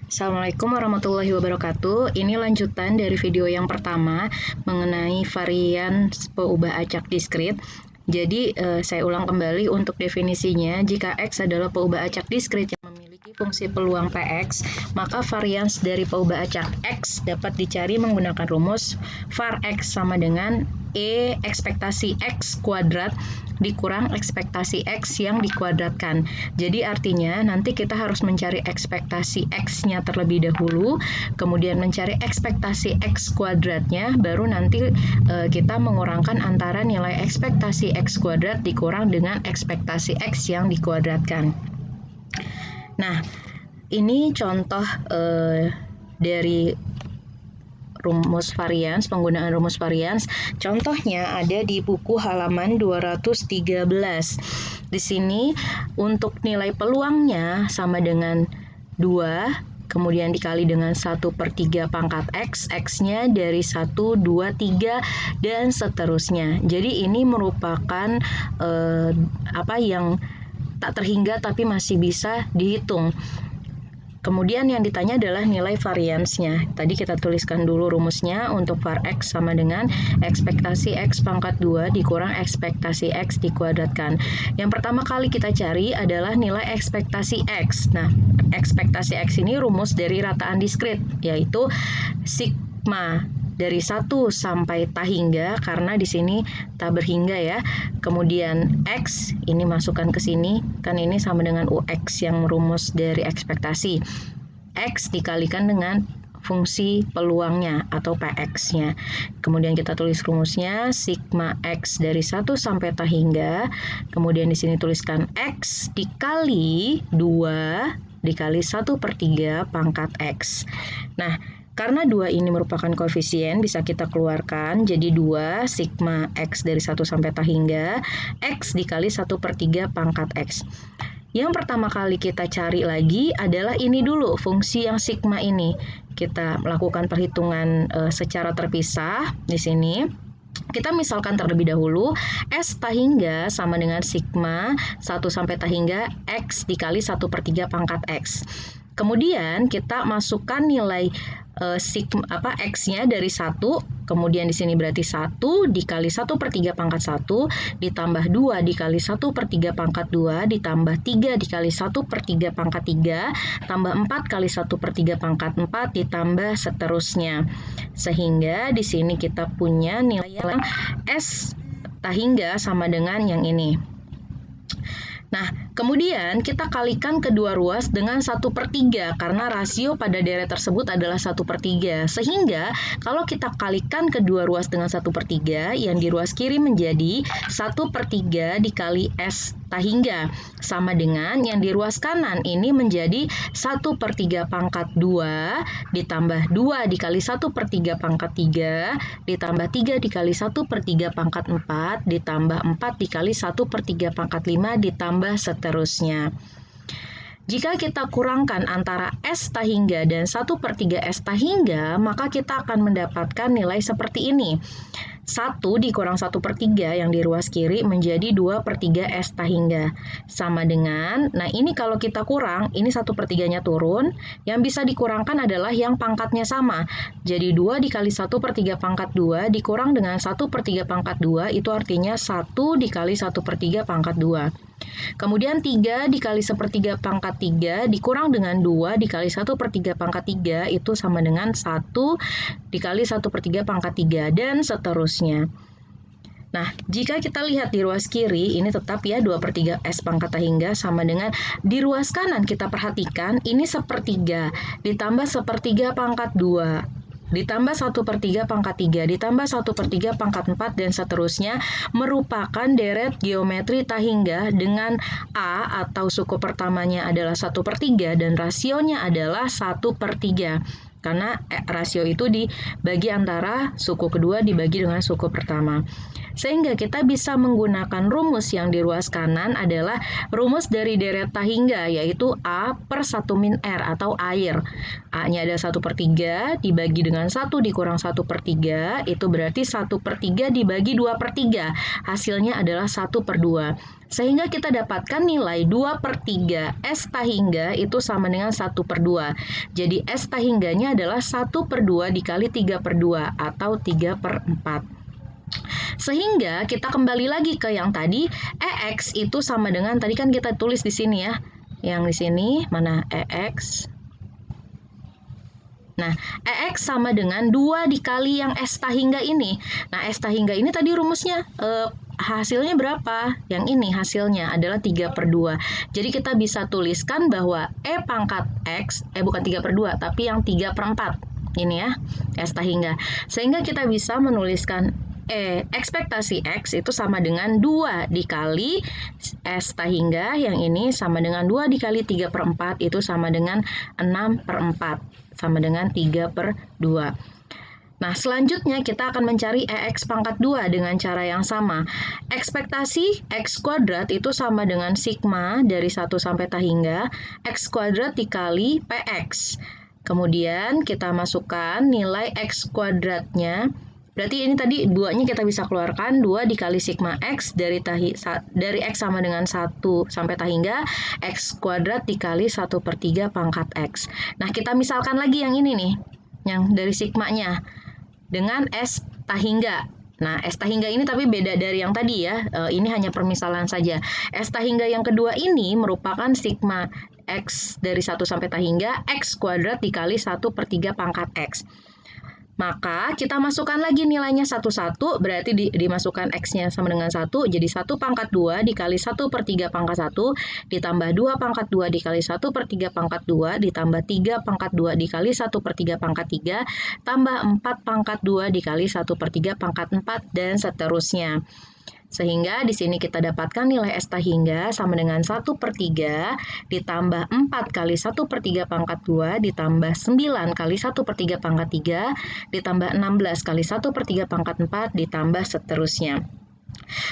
Assalamualaikum warahmatullahi wabarakatuh. Ini lanjutan dari video yang pertama mengenai varian peubah acak diskrit. Jadi saya ulang kembali untuk definisinya. Jika X adalah peubah acak diskrit yang memiliki fungsi peluang Px, maka varians dari peubah acak X dapat dicari menggunakan rumus var X sama dengan E ekspektasi X kuadrat dikurang ekspektasi X yang dikuadratkan. Jadi artinya nanti kita harus mencari ekspektasi X-nya terlebih dahulu, kemudian mencari ekspektasi X kuadratnya, baru nanti kita mengurangkan antara nilai ekspektasi X kuadrat dikurang dengan ekspektasi X yang dikuadratkan. Nah, ini contoh dari rumus varians, penggunaan rumus varians. Contohnya ada di buku halaman 213. Di sini untuk nilai peluangnya sama dengan 2, kemudian dikali dengan 1/3 pangkat X, X-nya dari 1, 2, 3, dan seterusnya. Jadi ini merupakan yang tak terhingga tapi masih bisa dihitung. Kemudian yang ditanya adalah nilai variansnya. Tadi kita tuliskan dulu rumusnya. Untuk var X sama dengan ekspektasi X pangkat 2 dikurang ekspektasi X dikuadratkan. Yang pertama kali kita cari adalah nilai ekspektasi X. Nah, ekspektasi X ini rumus dari rataan diskrit, yaitu sigma dari 1 sampai tak hingga, karena di sini tak berhingga ya. Kemudian X ini masukkan ke sini, kan ini sama dengan UX yang rumus dari ekspektasi. X dikalikan dengan fungsi peluangnya atau Px-nya. Kemudian kita tulis rumusnya sigma X dari 1 sampai tak hingga. Kemudian di sini tuliskan X dikali 2 dikali 1/3 pangkat X. Nah, karena 2 ini merupakan koefisien, bisa kita keluarkan jadi 2 sigma X dari 1 sampai tak hingga, X dikali 1/3 pangkat X. Yang pertama kali kita cari lagi adalah ini dulu, fungsi yang sigma ini. Kita melakukan perhitungan secara terpisah di sini. Kita misalkan terlebih dahulu, S tak hingga sama dengan sigma 1 sampai tak hingga X dikali 1/3 pangkat X. Kemudian kita masukkan nilai X-nya dari 1, kemudian di sini berarti 1 dikali 1/3 pangkat 1, ditambah 2 dikali 1/3 pangkat 2, ditambah 3 dikali 1/3 pangkat 3, tambah 4 kali 1/3 pangkat 4, ditambah seterusnya. Sehingga di sini kita punya nilai yang S tak hingga sama dengan yang ini. Nah, kemudian kita kalikan kedua ruas dengan 1/3 karena rasio pada deret tersebut adalah 1/3. Sehingga kalau kita kalikan kedua ruas dengan 1/3, yang di ruas kiri menjadi 1/3 dikali S tak hingga. Sama dengan yang di ruas kanan ini menjadi 1/3 pangkat 2 ditambah 2 dikali 1/3 pangkat 3 ditambah 3 dikali 1/3 pangkat 4 ditambah 4 dikali 1/3 pangkat 5 ditambah seterusnya. Jika kita kurangkan antara S tak hingga dan 1/3 S tak hingga, maka kita akan mendapatkan nilai seperti ini. 1 dikurang 1/3 yang di ruas kiri menjadi 2/3 S tak hingga. Sama dengan, nah ini kalau kita kurang, ini 1/3-nya turun, yang bisa dikurangkan adalah yang pangkatnya sama. Jadi 2 dikali 1/3 pangkat 2 dikurang dengan 1/3 pangkat 2, itu artinya 1 dikali 1/3 pangkat 2. Kemudian 3 dikali 1/3 pangkat 3 dikurang dengan 2 dikali 1/3 pangkat 3, itu sama dengan 1 dikali 1/3 pangkat 3, dan seterusnya. Nah, jika kita lihat di ruas kiri, ini tetap ya 2/3 S pangkat tak hingga sama dengan di ruas kanan, kita perhatikan ini 1/3 ditambah 1/3 pangkat 2. Ditambah 1/3 pangkat 3, ditambah 1/3 pangkat 4, dan seterusnya, merupakan deret geometri tak hingga dengan A atau suku pertamanya adalah 1/3 dan rasionya adalah 1/3. Karena rasio itu dibagi antara suku kedua dibagi dengan suku pertama. Sehingga kita bisa menggunakan rumus yang di ruas kanan adalah rumus dari deret tahingga, yaitu A per 1 min R atau air. A-nya ada 1/3 dibagi dengan 1 dikurang 1/3, itu berarti 1/3 dibagi 2/3. Hasilnya adalah 1/2. Sehingga kita dapatkan nilai 2/3 S tahingga itu sama dengan 1/2. Jadi S tahingganya adalah 1/2 dikali 3/2 atau 3/4. Sehingga kita kembali lagi ke yang tadi, EX itu sama dengan, tadi kan kita tulis di sini ya. Yang di sini, mana EX? Nah, EX sama dengan 2 dikali yang S tahingga ini. Nah, S tahingga ini tadi rumusnya hasilnya berapa? Yang ini hasilnya adalah 3/2. Jadi kita bisa tuliskan bahwa E pangkat X, bukan 3/2, tapi yang 3/4. Ini ya, S tahingga. Sehingga kita bisa menuliskan ekspektasi X itu sama dengan 2 dikali S tahingga, yang ini sama dengan 2 dikali 3/4, itu sama dengan 6/4, sama dengan 3/2. Nah, selanjutnya kita akan mencari EX pangkat 2 dengan cara yang sama. Ekspektasi X kuadrat itu sama dengan sigma dari 1 sampai tahingga, X kuadrat dikali PX. Kemudian kita masukkan nilai X kuadratnya. Berarti ini tadi 2-nya kita bisa keluarkan, 2 dikali sigma X dari X sama dengan 1 sampai tahingga, X kuadrat dikali 1/3 pangkat X. Nah, kita misalkan lagi yang ini nih, yang dari sigmanya dengan S tahingga. Nah, S tahingga ini tapi beda dari yang tadi ya. Ini hanya permisalan saja. S tahingga yang kedua ini merupakan sigma X dari 1 sampai tahingga, X kuadrat dikali 1/3 pangkat X. Maka kita masukkan lagi nilainya satu-satu, berarti dimasukkan X-nya sama dengan 1, jadi 1 pangkat 2 dikali 1/3 pangkat 1, ditambah 2 pangkat 2 dikali 1/3 pangkat 2, ditambah 3 pangkat 2 dikali 1/3 pangkat 3, tambah 4 pangkat 2 dikali 1/3 pangkat 4, dan seterusnya. Sehingga di sini kita dapatkan nilai S tahingga sama dengan 1/3 ditambah 4 kali 1/3 pangkat 2 ditambah 9 kali 1/3 pangkat 3 ditambah 16 kali 1/3 pangkat 4 ditambah seterusnya.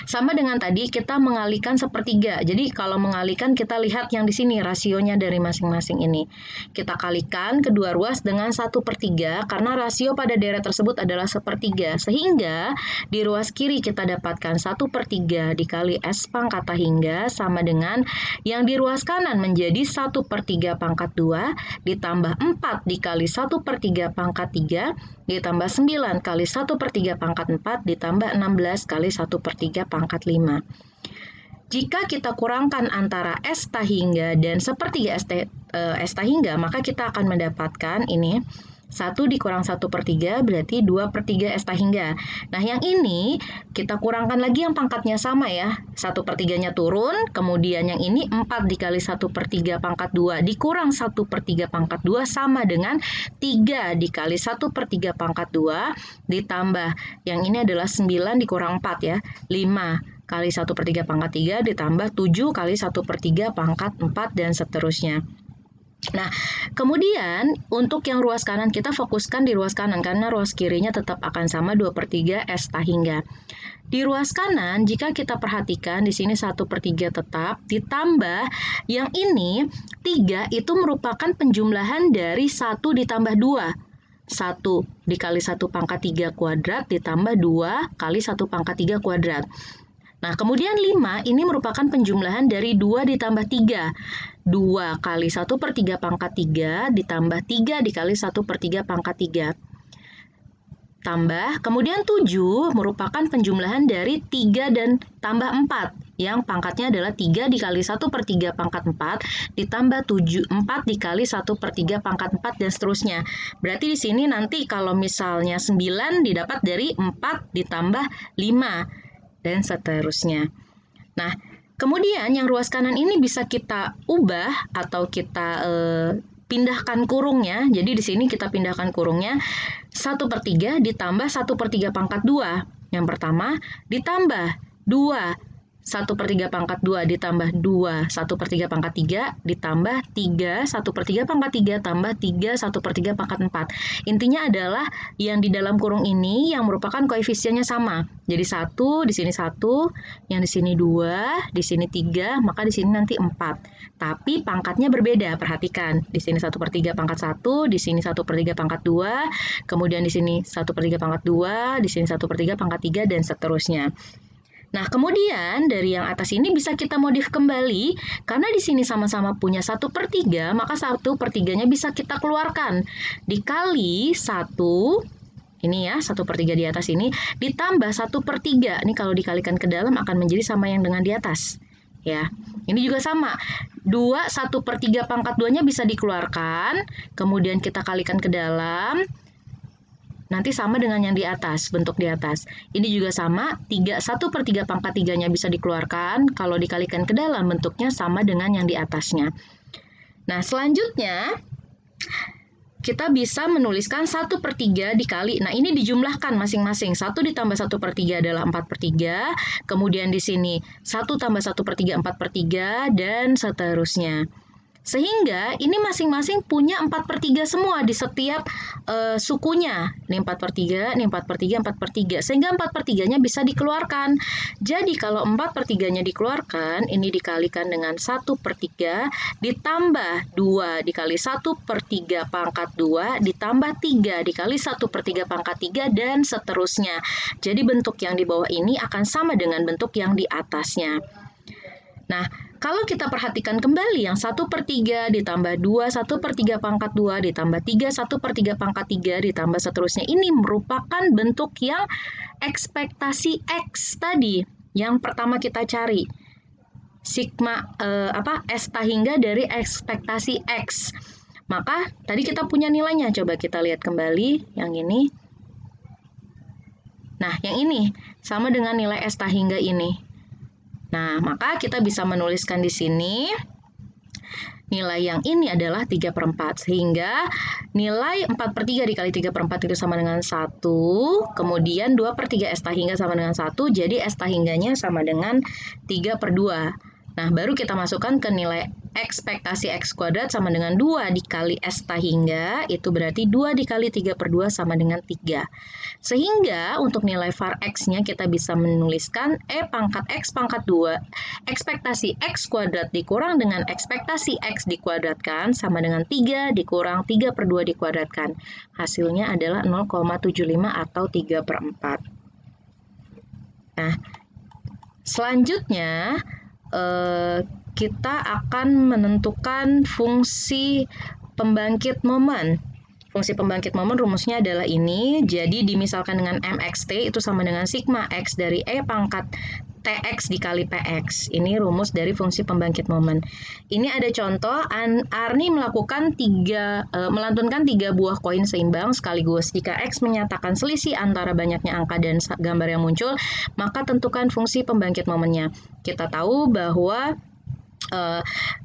Sama dengan tadi kita mengalihkan 1/3. Jadi kalau mengalihkan kita lihat yang di sini rasionya dari masing-masing ini. Kita kalikan kedua ruas dengan 1/3 karena rasio pada deret tersebut adalah 1/3. Sehingga di ruas kiri kita dapatkan 1/3 dikali S pangkat tahingga sama dengan yang di ruas kanan menjadi 1/3 pangkat 2 ditambah 4 dikali 1/3 pangkat 3 ditambah 9 kali 1/3 pangkat 4 ditambah 16 kali 1/3 pangkat 5. Jika kita kurangkan antara S tahingga dan 1/3 S tahingga, maka kita akan mendapatkan ini 1 dikurang 1/3 berarti 2/3 S tahingga. Nah, yang ini kita kurangkan lagi yang pangkatnya sama ya. 1/3-nya turun, kemudian yang ini 4 dikali 1/3 pangkat 2 dikurang 1/3 pangkat 2 sama dengan 3 dikali 1/3 pangkat 2 ditambah yang ini adalah 9 dikurang 4 ya, 5 kali 1/3 pangkat 3 ditambah 7 kali 1/3 pangkat 4 dan seterusnya. Nah, kemudian untuk yang ruas kanan kita fokuskan di ruas kanan karena ruas kirinya tetap akan sama 2/3 S tahingga. Di ruas kanan jika kita perhatikan di sini 1/3 tetap ditambah yang ini 3 itu merupakan penjumlahan dari 1 ditambah 2. 1 dikali 1 pangkat 3 kuadrat ditambah 2 kali 1 pangkat 3 kuadrat. Nah, kemudian 5 ini merupakan penjumlahan dari 2 ditambah 3. 2 kali 1/3 pangkat 3 ditambah 3 dikali 1/3 pangkat 3. Tambah, kemudian 7 merupakan penjumlahan dari 3 dan tambah 4. Yang pangkatnya adalah 3 dikali 1/3 pangkat 4 ditambah 4 dikali 1/3 pangkat 4 dan seterusnya. Berarti di sini nanti kalau misalnya 9 didapat dari 4 ditambah 5. Dan seterusnya. Nah, kemudian yang ruas kanan ini bisa kita ubah atau kita pindahkan kurungnya. Jadi di sini kita pindahkan kurungnya 1/3 ditambah 1/3 pangkat 2. Yang pertama ditambah 2 1/3 pangkat 2 ditambah 2 1/3 pangkat 3 ditambah 3 1/3 pangkat 3 tambah 3 1/3 pangkat 4. Intinya adalah yang di dalam kurung ini yang merupakan koefisiennya sama. Jadi 1, di sini 1, yang di sini 2, di sini 3, maka di sini nanti 4. Tapi pangkatnya berbeda, perhatikan. Di sini 1/3 pangkat 1, di sini 1/3 pangkat 2, kemudian di sini 1/3 pangkat 2, di sini 1/3 pangkat 3, dan seterusnya. Nah, kemudian dari yang atas ini bisa kita modif kembali, karena di sini sama-sama punya 1/3, maka 1/3-nya bisa kita keluarkan. Dikali 1, ini ya, 1/3 di atas ini, ditambah 1/3. Ini kalau dikalikan ke dalam akan menjadi sama yang dengan di atas. Ya, ini juga sama. 2 1/3 pangkat 2-nya bisa dikeluarkan, kemudian kita kalikan ke dalam, nanti sama dengan yang di atas, bentuk di atas. Ini juga sama, 3 1/3 pangkat 3-nya bisa dikeluarkan, kalau dikalikan ke dalam bentuknya sama dengan yang di atasnya. Nah, selanjutnya kita bisa menuliskan 1/3 dikali, nah ini dijumlahkan masing-masing. 1 ditambah 1/3 adalah 4/3, kemudian di sini 1 tambah 1/3 4/3, dan seterusnya. Sehingga ini masing-masing punya 4/3 semua di setiap sukunya. Ini 4/3, ini 4/3, 4/3. Sehingga 4/3-nya bisa dikeluarkan. Jadi kalau 4/3-nya dikeluarkan, ini dikalikan dengan 1/3, ditambah 2 dikali 1/3 pangkat 2, ditambah 3 dikali 1/3 pangkat 3, dan seterusnya. Jadi bentuk yang di bawah ini akan sama dengan bentuk yang di atasnya. Nah, kalau kita perhatikan kembali yang 1/3 ditambah 2 1/3 pangkat 2 ditambah 3 1/3 pangkat 3 ditambah seterusnya, ini merupakan bentuk yang ekspektasi X tadi yang pertama kita cari. Sigma S hingga dari ekspektasi X. Maka tadi kita punya nilainya, coba kita lihat kembali yang ini. Nah, yang ini sama dengan nilai S hingga ini. Nah, maka kita bisa menuliskan di sini nilai yang ini adalah 3/4. Sehingga nilai 4/3 dikali 3/4 itu sama dengan 1. Kemudian 2/3 S hingga sama dengan 1. Jadi S hingganya sama dengan 3/2. Nah, baru kita masukkan ke nilai ekspektasi X kuadrat sama dengan 2 dikali S hingga, itu berarti 2 dikali 3/2 sama dengan 3. Sehingga untuk nilai var X-nya kita bisa menuliskan E pangkat X pangkat 2, ekspektasi X kuadrat dikurang dengan ekspektasi X dikuadratkan sama dengan 3 dikurang 3/2 dikuadratkan. Hasilnya adalah 0,75 atau 3/4. Nah, selanjutnya kita akan menentukan fungsi pembangkit momen. Fungsi pembangkit momen rumusnya adalah ini. Jadi dimisalkan dengan MXT itu sama dengan sigma X dari E pangkat TX dikali PX. Ini rumus dari fungsi pembangkit momen. Ini ada contoh, Arni melantunkan 3 buah koin seimbang sekaligus. Jika X menyatakan selisih antara banyaknya angka dan gambar yang muncul, maka tentukan fungsi pembangkit momennya. Kita tahu bahwa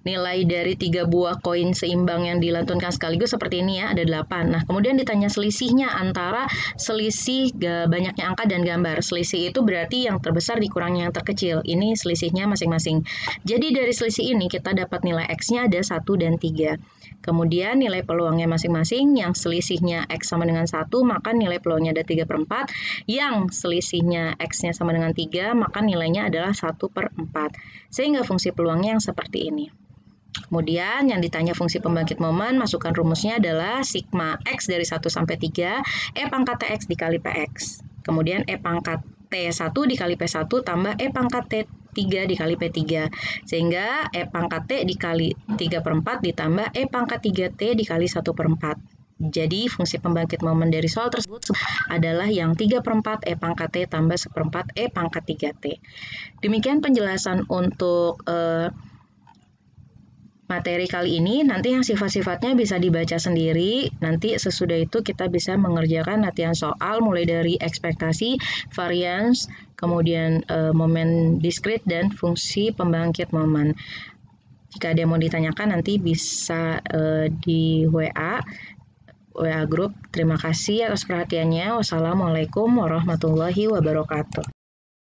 nilai dari 3 buah koin seimbang yang dilantunkan sekaligus seperti ini ya, ada 8. Nah, kemudian ditanya selisihnya antara selisih banyaknya angka dan gambar. Selisih itu berarti yang terbesar dikurangnya yang terkecil. Ini selisihnya masing-masing. Jadi dari selisih ini kita dapat nilai X-nya ada 1 dan 3. Kemudian nilai peluangnya masing-masing, yang selisihnya X sama dengan 1, maka nilai peluangnya ada 3/4. Yang selisihnya X-nya sama dengan 3, maka nilainya adalah 1/4. Sehingga fungsi peluangnya yang seperti ini. Kemudian yang ditanya fungsi pembangkit momen, masukkan rumusnya adalah sigma X dari 1 sampai 3, E pangkat TX dikali PX. Kemudian E pangkat T1 dikali P1 tambah E pangkat T3 dikali P3. Sehingga E pangkat T dikali 3/4 ditambah E pangkat 3T dikali 1/4. Jadi fungsi pembangkit momen dari soal tersebut adalah yang 3/4 E pangkat T tambah 1/4 E pangkat 3T. Demikian penjelasan untuk materi kali ini. Nanti yang sifat-sifatnya bisa dibaca sendiri. Nanti sesudah itu kita bisa mengerjakan latihan soal mulai dari ekspektasi, varians, kemudian momen diskrit, dan fungsi pembangkit momen. Jika ada yang mau ditanyakan nanti bisa di WA grup. Terima kasih atas perhatiannya. Wassalamualaikum warahmatullahi wabarakatuh.